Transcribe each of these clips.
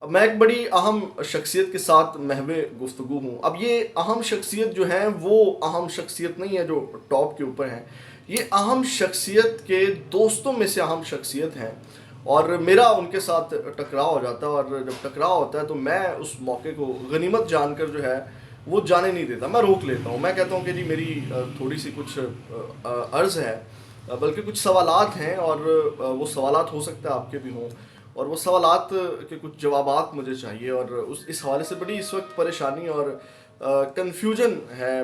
میں ایک بڑی اہم شخصیت کے ساتھ محو گفتگو ہوں. اب یہ اہم شخصیت جو ہے وہ اہم شخصیت نہیں ہے جو ٹاپ کے اوپر ہیں. یہ اہم شخصیت کے دوستوں میں سے اہم شخصیت ہیں، اور میرا ان کے ساتھ ٹکراؤ ہو جاتا ہے. اور جب ٹکراؤ ہوتا ہے تو میں اس موقع کو غنیمت جان کر جو ہے وہ جانے نہیں دیتا، میں روک لیتا ہوں. میں کہتا ہوں کہ جی میری تھوڑی سی کچھ عرض ہے، بلکہ کچھ سوالات ہیں، اور وہ سوالات ہو سکتا ہے آپ کے بھی ہوں، اور وہ سوالات کے کچھ جوابات مجھے چاہیے. اور اس حوالے سے بڑی اس وقت پریشانی اور کنفیوژن ہے.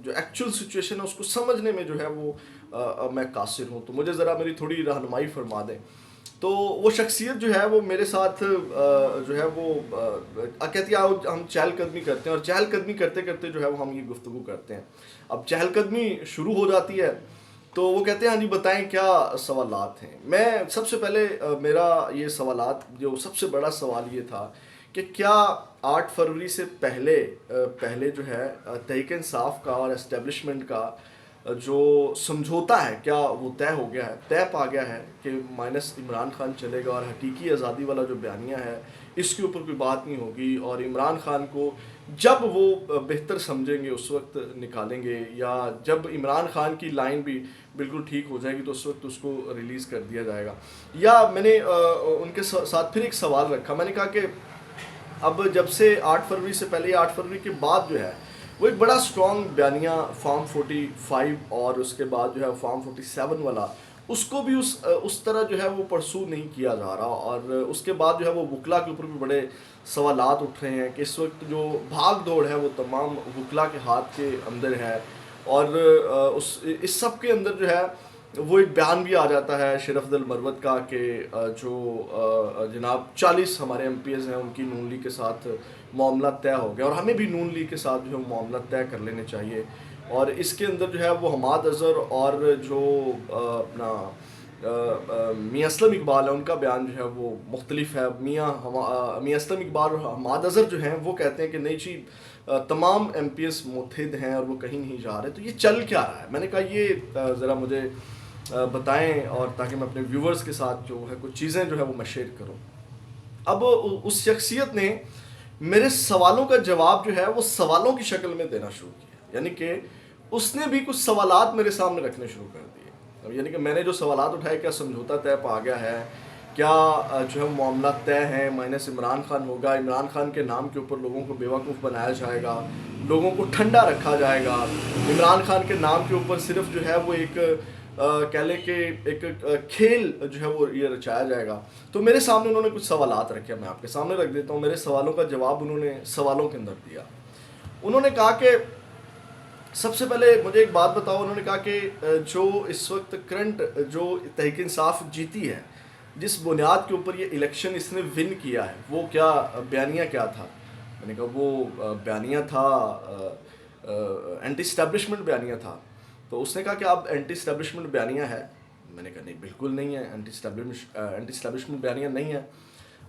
جو ایکچوئل سچویشن ہے اس کو سمجھنے میں جو ہے وہ میں قاصر ہوں. تو مجھے ذرا میری تھوڑی رہنمائی فرما دیں. تو وہ شخصیت جو ہے وہ میرے ساتھ جو ہے وہ کہتی ہے ہم چہل قدمی کرتے ہیں، اور چہل قدمی کرتے کرتے جو ہے وہ ہم یہ گفتگو کرتے ہیں. اب چہل قدمی شروع ہو جاتی ہے تو وہ کہتے ہیں ہاں جی بتائیں کیا سوالات ہیں. میں سب سے پہلے میرا یہ سوالات جو سب سے بڑا سوال یہ تھا کہ کیا 8 فروری سے پہلے جو ہے تحریک انصاف کا اور اسٹیبلشمنٹ کا جو سمجھوتا ہے کیا وہ طے ہو گیا ہے، طے پا گیا ہے کہ مائنس عمران خان چلے گا، اور حقیقی آزادی والا جو بیانیہ ہے اس کے اوپر کوئی بات نہیں ہوگی، اور عمران خان کو جب وہ بہتر سمجھیں گے اس وقت نکالیں گے، یا جب عمران خان کی لائن بھی بالکل ٹھیک ہو جائے گی تو اس وقت اس کو ریلیز کر دیا جائے گا. یا میں نے ان کے ساتھ پھر ایک سوال رکھا. میں نے کہا کہ اب جب سے 8 فروری سے پہلے یا 8 فروری کے بعد جو ہے وہ ایک بڑا اسٹرانگ بیانیہ فارم 45 اور اس کے بعد جو ہے فارم 47 والا، اس کو بھی اس طرح جو ہے وہ پرسو نہیں کیا جا رہا. اور اس کے بعد جو ہے وہ وکلا کے اوپر بھی بڑے سوالات اٹھ رہے ہیں کہ اس وقت جو بھاگ دوڑ ہے وہ تمام وکلا کے ہاتھ کے اندر ہے. اور اس سب کے اندر جو ہے وہ ایک بیان بھی آ جاتا ہے شیخ افضل مروت کا کہ جو جناب 40 ہمارے ایم پی ایز ہیں ان کی نون لیگ کے ساتھ معاملہ طے ہو گیا، اور ہمیں بھی نون لیگ کے ساتھ جو ہے معاملہ طے کر لینے چاہیے. اور اس کے اندر جو ہے وہ حماد اظہر اور جو اپنا میاں اسلم اقبال ہے ان کا بیان جو ہے وہ مختلف ہے. میاں اسلم اقبال اور حماد اظہر جو ہیں وہ کہتے ہیں کہ نہیں جی تمام ایم پی ایس متحد ہیں اور وہ کہیں نہیں جا رہے. تو یہ چل کیا رہا ہے؟ میں نے کہا یہ ذرا مجھے بتائیں، اور تاکہ میں اپنے ویورز کے ساتھ جو ہے کچھ چیزیں جو ہے وہ میں شیئر کروں. اب اس شخصیت نے میرے سوالوں کا جواب جو ہے وہ سوالوں کی شکل میں دینا شروع کیا. یعنی کہ اس نے بھی کچھ سوالات میرے سامنے رکھنے شروع کر دیے. یعنی کہ میں نے جو سوالات اٹھائے، کیا سمجھوتا طے پا گیا ہے، کیا جو ہے معاملہ طے ہے، مائنس عمران خان ہوگا، عمران خان کے نام کے اوپر لوگوں کو بیوقوف بنایا جائے گا، لوگوں کو ٹھنڈا رکھا جائے گا، عمران خان کے نام کے اوپر صرف جو ہے وہ ایک کہہ لیں کہ ایک کھیل جو ہے وہ یہ رچایا جائے گا. تو میرے سامنے انہوں نے کچھ سوالات رکھے، میں آپ کے سامنے رکھ دیتا ہوں. میرے سوالوں کا جواب انہوں نے سوالوں کے اندر دیا. انہوں نے کہا کہ سب سے پہلے مجھے ایک بات بتاؤ. انہوں نے کہا کہ جو اس وقت کرنٹ جو تحریک انصاف جیتی ہے، جس بنیاد کے اوپر یہ الیکشن اس نے ون کیا ہے، وہ کیا بیانیہ کیا تھا؟ میں نے کہا وہ بیانیہ تھا اینٹی اسٹیبلشمنٹ بیانیہ تھا. تو اس نے کہا کہ اب اینٹی اسٹیبلشمنٹ بیانیہ ہے. میں نے کہا نہیں بالکل نہیں ہے، اینٹی اسٹیبلشمنٹ بیانیہ نہیں ہے.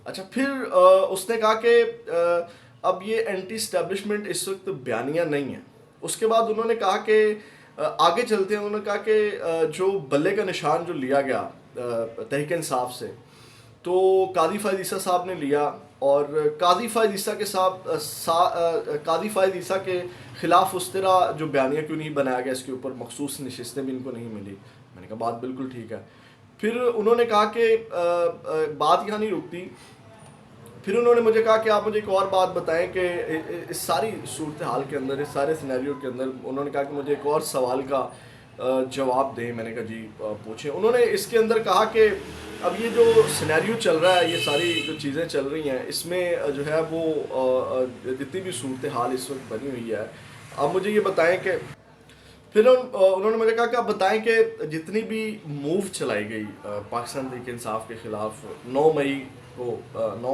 اچھا پھر اس نے کہا کہ اب یہ اینٹی اسٹیبلشمنٹ اس وقت بیانیہ نہیں ہے. اس کے بعد انہوں نے کہا کہ آگے چلتے ہیں. انہوں نے کہا کہ جو بلے کا نشان جو لیا گیا تحریک انصاف سے، تو قاضی فائز عیسیٰ صاحب نے لیا، اور قاضی فائز عیسیٰ کے خلاف اس طرح جو بیانیہ کیوں نہیں بنایا گیا، اس کے اوپر مخصوص نشستیں بھی ان کو نہیں ملی. میں نے کہا بات بالکل ٹھیک ہے. پھر انہوں نے کہا کہ بات یہاں نہیں رکتی. پھر انہوں نے مجھے کہا کہ آپ مجھے ایک اور بات بتائیں کہ اس ساری صورتحال کے اندر، اس سارے سینیریو کے اندر، انہوں نے کہا کہ مجھے ایک اور سوال کا جواب دیں. میں نے کہا جی پوچھیں. انہوں نے اس کے اندر کہا کہ اب یہ جو سینیریو چل رہا ہے، یہ ساری جو چیزیں چل رہی ہیں، اس میں جو ہے وہ جتنی بھی صورتحال اس وقت بنی ہوئی ہے، اب مجھے یہ بتائیں کہ پھر انہوں نے مجھے کہا کہ آپ بتائیں کہ جتنی بھی موو چلائی گئی پاکستان تحریک انصاف کے خلاف 9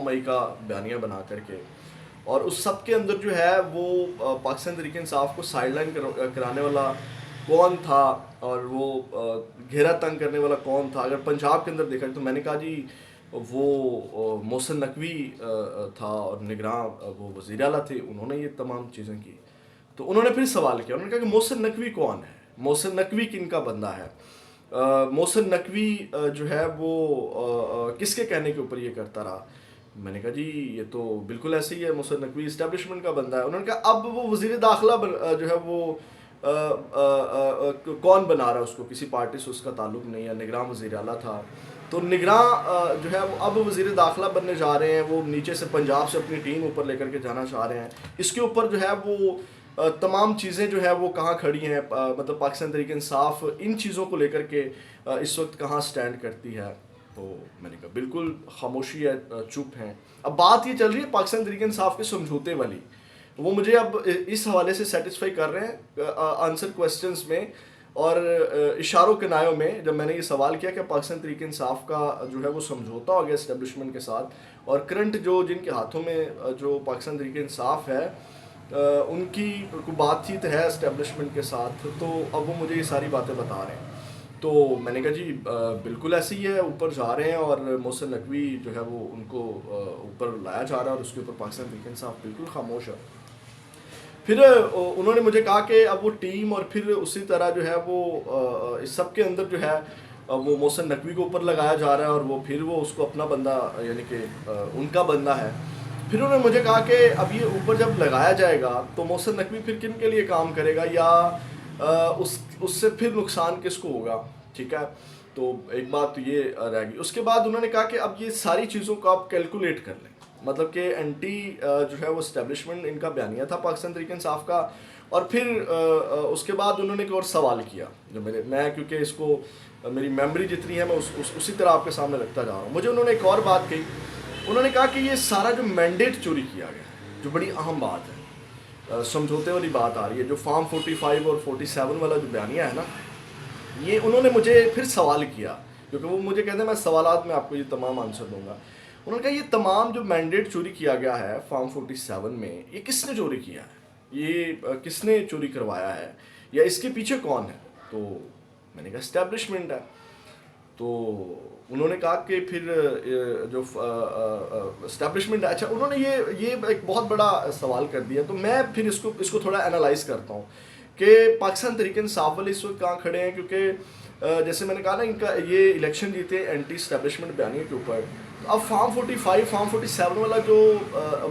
مئی کا بیانیہ بنا کر کے، اور اس سب کے اندر جو ہے وہ پاکستان تحریک انصاف کو سائڈ لائن کرانے والا کون تھا، اور وہ گھیرا تنگ کرنے والا کون تھا. اگر پنجاب کے اندر دیکھا تو میں نے کہا جی وہ محسن نقوی تھا، اور نگراں وہ وزیر اعلیٰ تھے، انہوں نے یہ تمام چیزیں کی. تو انہوں نے پھر سوال کیا. انہوں نے کہا کہ محسن نقوی کون ہے، محسن نقوی کن کا بندہ ہے، محسن نقوی جو ہے وہ کس کے کہنے کے اوپر یہ کرتا رہا. میں نے کہا جی یہ تو بالکل ایسے ہی ہے، محسن نقوی اسٹیبلشمنٹ کا بندہ ہے. انہوں نے کہا اب وہ وزیر داخلہ جو ہے وہ کون بنا رہا ہے اس کو، کسی پارٹی سے اس کا تعلق نہیں ہے، نگراں وزیر اعلیٰ تھا. تو نگراں جو ہے وہ اب وزیر داخلہ بننے جا رہے ہیں، وہ نیچے سے پنجاب سے اپنی ٹیم اوپر لے کر کے جانا چاہ رہے ہیں. اس کے اوپر جو ہے وہ تمام چیزیں جو ہے وہ کہاں کھڑی ہیں، مطلب پاکستان تحریک انصاف ان چیزوں کو لے کر کے اس وقت کہاں سٹینڈ کرتی ہے. تو میں نے کہا بالکل خاموشی ہے، چپ ہیں. اب بات یہ چل رہی ہے پاکستان تحریک انصاف کے سمجھوتے والی، وہ مجھے اب اس حوالے سے سیٹسفائی کر رہے ہیں آنسر کویسچنز میں اور اشاروں کنایوں میں. جب میں نے یہ سوال کیا کہ پاکستان تحریک انصاف کا جو ہے وہ سمجھوتا ہو گیا اسٹیبلشمنٹ کے ساتھ، اور کرنٹ جو جن کے ہاتھوں میں جو پاکستان تحریک انصاف ہے ان کی کوئی بات چیت ہے اسٹیبلشمنٹ کے ساتھ، تو اب وہ مجھے یہ ساری باتیں بتا رہے ہیں. تو میں نے کہا جی بالکل ایسے ہی ہے، اوپر جا رہے ہیں اور محسن نقوی جو ہے وہ ان کو اوپر لایا جا رہا ہے اور اس کے اوپر پاکستان تحریک انصاف بالکل خاموش ہے. پھر انہوں نے مجھے کہا کہ اب وہ ٹیم اور پھر اسی طرح جو ہے وہ اس سب کے اندر جو ہے وہ محسن نقوی کو اوپر لگایا جا رہا ہے، اور وہ پھر وہ اس کو اپنا بندہ یعنی کہ ان کا بندہ ہے. پھر انہوں نے مجھے کہا کہ اب یہ اوپر جب لگایا جائے گا تو محسن نقوی پھر کن کے لیے کام کرے گا، یا اس سے پھر نقصان کس کو ہوگا. ٹھیک ہے، تو ایک بات تو یہ رہ گئی. اس کے بعد انہوں نے کہا کہ اب یہ ساری چیزوں کو آپ کیلکولیٹ کر لیں، مطلب کہ اینٹی جو ہے وہ اسٹیبلشمنٹ ان کا بیانیہ تھا پاکستان تحریک انصاف کا. اور پھر اس کے بعد انہوں نے ایک اور سوال کیا جو میں کیونکہ اس کو میری میموری جتنی ہے میں اسی طرح آپ کے سامنے رکھتا جا رہا ہوں. مجھے انہوں نے ایک اور بات کہی. انہوں نے کہا کہ یہ سارا جو مینڈیٹ چوری کیا گیا، جو بڑی اہم بات ہے، سمجھوتے والی بات آ رہی ہے، جو فارم 45 اور 47 والا جو بیانیہ ہے نا، یہ انہوں نے مجھے پھر سوال کیا، کیونکہ وہ مجھے کہتے ہیں میں سوالات میں آپ کو یہ تمام آنسر دوں گا. انہوں نے کہا یہ تمام جو مینڈیٹ چوری کیا گیا ہے فارم 47 میں، یہ کس نے چوری کیا ہے، یہ کس نے چوری کروایا ہے، یا اس کے پیچھے کون ہے. تو میں نے کہا اسٹیبلشمنٹ ہے. تو انہوں نے کہا کہ پھر جو اسٹیبلشمنٹ ہے. اچھا، انہوں نے یہ ایک بہت بڑا سوال کر دیا. تو میں پھر اس کو تھوڑا انالائز کرتا ہوں کہ پاکستان تحریک انصاف والے اس وقت کہاں کھڑے ہیں، کیونکہ جیسے میں نے کہا نا ان کا یہ الیکشن جیتے اینٹی اسٹیبلشمنٹ بیانیے کے اوپر. اب فارم 45 فارم 47 والا جو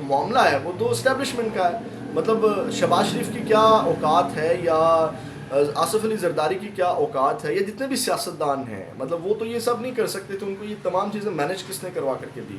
معاملہ ہے وہ تو اسٹیبلشمنٹ کا ہے. مطلب شہباز شریف کی کیا اوقات ہے، یا آصف علی زرداری کی کیا اوقات ہے، یا جتنے بھی سیاستدان ہیں، مطلب وہ تو یہ سب نہیں کر سکتے تھے. ان کو یہ تمام چیزیں مینیج کس نے کروا کر کے دی.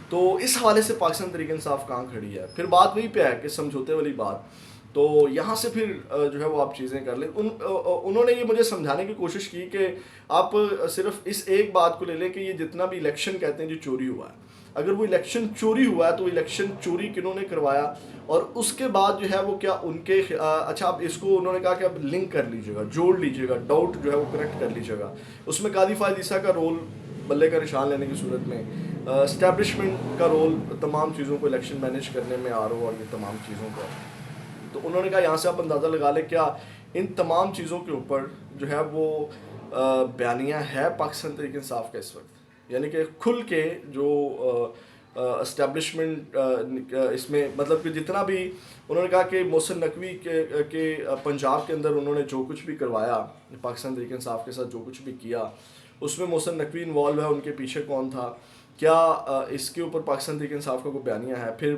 تو اس حوالے سے پاکستان تحریک انصاف کہاں کھڑی ہے. پھر بات وہی پہ ہے کہ سمجھوتے والی بات. تو یہاں سے پھر جو ہے وہ آپ چیزیں کر لیں. انہوں نے یہ مجھے سمجھانے کی کوشش کی کہ آپ صرف اس ایک بات کو لے لیں کہ یہ جتنا بھی الیکشن کہتے ہیں جو چوری ہوا ہے، اگر وہ الیکشن چوری ہوا ہے تو الیکشن چوری کنہوں نے کروایا، اور اس کے بعد جو ہے وہ کیا ان کے اچھا اب اس کو انہوں نے کہا کہ اب لنک کر لیجیے گا، جوڑ لیجیے گا، ڈاؤٹ جو ہے وہ کریکٹ کر لیجیے گا. اس میں قاضی فائز عیسیٰ کا رول بلے کا نشان لینے کی صورت میں، اسٹیبلشمنٹ کا رول تمام چیزوں کو الیکشن مینیج کرنے میں آر او اور یہ تمام چیزوں کا. تو انہوں نے کہا یہاں سے آپ اندازہ لگا لیں کیا ان تمام چیزوں کے اوپر جو ہے وہ بیانیہ ہے پاکستان تحریک انصاف کا اس وقت. یعنی کہ کھل کے جو اسٹیبلشمنٹ اس میں، مطلب کہ جتنا بھی انہوں نے کہا کہ محسن نقوی کے پنجاب کے اندر انہوں نے جو کچھ بھی کروایا پاکستان تحریک انصاف کے ساتھ جو کچھ بھی کیا، اس میں محسن نقوی انوالو ہے، ان کے پیچھے کون تھا، کیا اس کے اوپر پاکستان تحریک انصاف کا کوئی بیانیہ ہے. پھر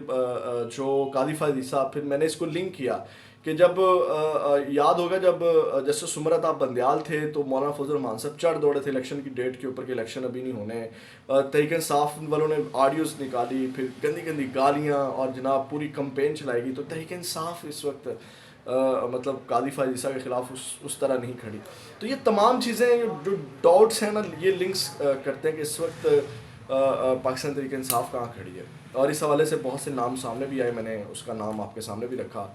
جو قاضی فائز عیسیٰ، پھر میں نے اس کو لنک کیا کہ جب یاد ہوگا جب جسٹس سمرت آپ بندیال تھے تو مولانا فضل الرحمان صاحب چڑھ دوڑے تھے الیکشن کی ڈیٹ کے اوپر کہ الیکشن ابھی نہیں ہونے. تحریک انصاف والوں نے آڈیوز نکالی، پھر گندی گندی گالیاں، اور جناب پوری کمپین چلائی گئی. تو تحریک انصاف اس وقت مطلب قاضی فائز عیسیٰ کے خلاف اس طرح نہیں کھڑی. تو یہ تمام چیزیں جو ڈاؤٹس ہیں نا، یہ لنکس کرتے ہیں کہ اس وقت پاکستان تحریک انصاف کہاں کھڑی ہے. اور اس حوالے سے بہت سے نام سامنے بھی آئے، میں نے اس کا نام آپ کے سامنے بھی رکھا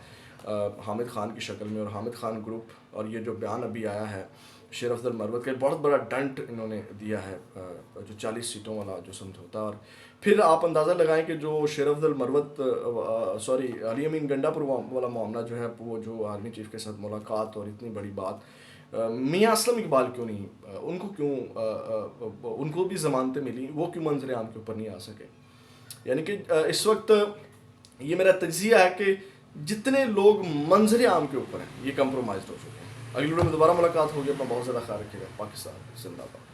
حامد خان کی شکل میں. اور حامد خان گروپ اور یہ جو بیان ابھی آیا ہے شیر افضل مروت کا، بہت بڑا ڈنٹ انہوں نے دیا ہے جو 40 سیٹوں والا جو سمجھوتا. اور پھر آپ اندازہ لگائیں کہ جو شیر افضل مروت علی امین گنڈا پر والا معاملہ جو ہے، وہ جو آرمی چیف کے ساتھ ملاقات اور اتنی بڑی بات، میاں اسلم اقبال کیوں نہیں، ان کو کیوں ان کو بھی ضمانتیں ملی، وہ کیوں منظر عام کے اوپر نہیں آ سکے. یعنی کہ اس وقت یہ میرا تجزیہ ہے کہ جتنے لوگ منظر عام کے اوپر ہیں یہ کمپرومائزڈ ہو چکے ہیں. اگلی ویڈیو میں دوبارہ ملاقات ہوگی. اپنا بہت زیادہ خیال رکھیے گا. پاکستان زندہ باد.